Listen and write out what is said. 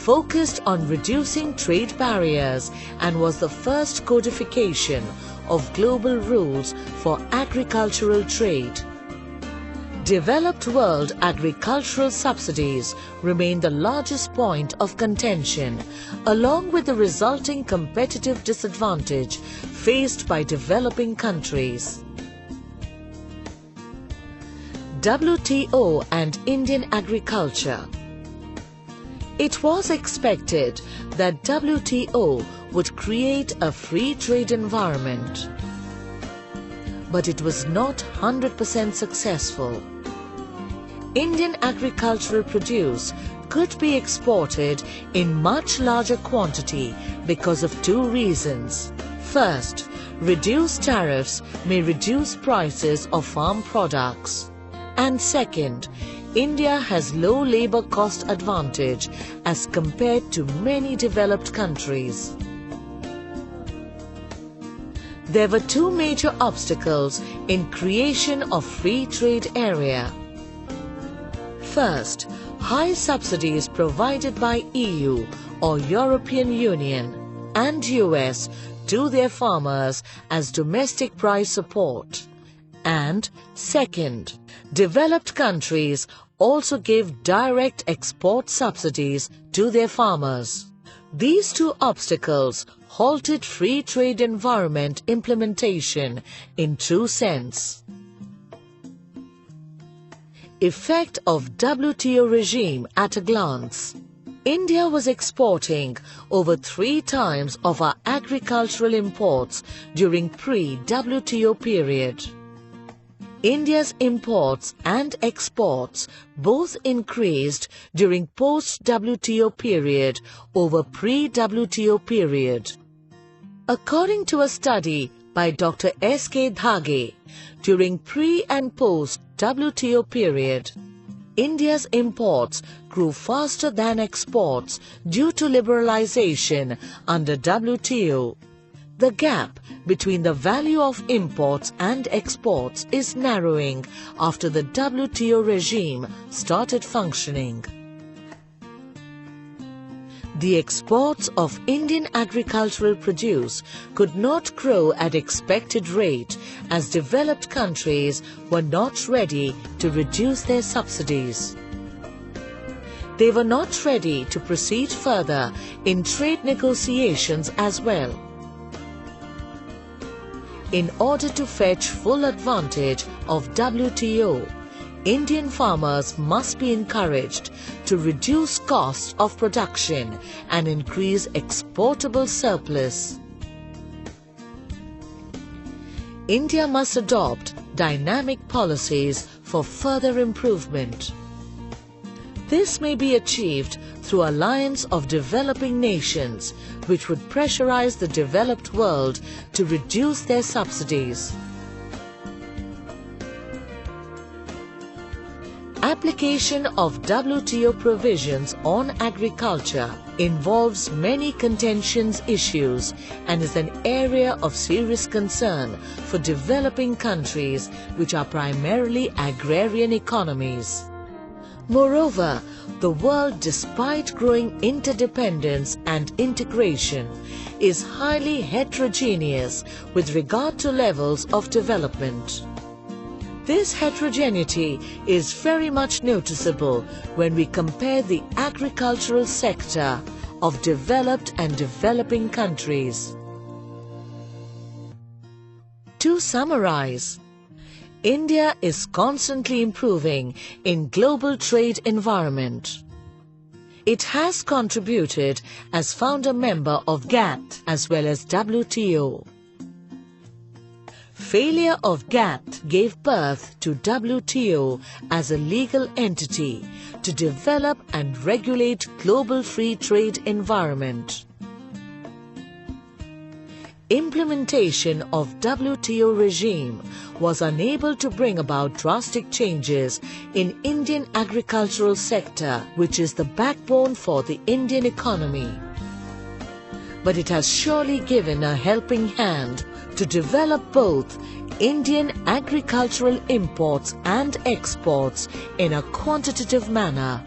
focused on reducing trade barriers and was the first codification of global rules for agricultural trade. Developed world agricultural subsidies remain the largest point of contention, along with the resulting competitive disadvantage faced by developing countries. WTO and Indian agriculture. It was expected that WTO would create a free trade environment, but it was not 100% successful. Indian agricultural produce could be exported in much larger quantity because of two reasons. First, reduced tariffs may reduce prices of farm products. And second, India has low labor cost advantage as compared to many developed countries. There were two major obstacles in creation of free trade area. First, high subsidies provided by EU or European Union and US to their farmers as domestic price support. And second, developed countries also gave direct export subsidies to their farmers. These two obstacles halted free trade environment implementation in true sense. Effect of WTO regime at a glance. India was exporting over 3 times of our agricultural imports during pre-WTO period. India's imports and exports both increased during post-WTO period over pre-WTO period. According to a study by Dr. S.K. Dhage, during pre- and post-WTO period, India's imports grew faster than exports due to liberalization under WTO. The gap between the value of imports and exports is narrowing after the WTO regime started functioning. The exports of Indian agricultural produce could not grow at expected rate as developed countries were not ready to reduce their subsidies. They were not ready to proceed further in trade negotiations as well. In order to fetch full advantage of WTO, Indian farmers must be encouraged to reduce costs of production and increase exportable surplus. India must adopt dynamic policies for further improvement. This may be achieved through alliance of developing nations, which would pressurize the developed world to reduce their subsidies. Application of WTO provisions on agriculture involves many contentious issues and is an area of serious concern for developing countries which are primarily agrarian economies. Moreover, the world, despite growing interdependence and integration, is highly heterogeneous with regard to levels of development. This heterogeneity is very much noticeable when we compare the agricultural sector of developed and developing countries. To summarize, India is constantly improving in global trade environment. It has contributed as founder member of GATT as well as WTO. Failure of GATT gave birth to WTO as a legal entity to develop and regulate global free trade environment. Implementation of WTO regime was unable to bring about drastic changes in Indian agricultural sector, which is the backbone for the Indian economy. But it has surely given a helping hand to develop both Indian agricultural imports and exports in a quantitative manner.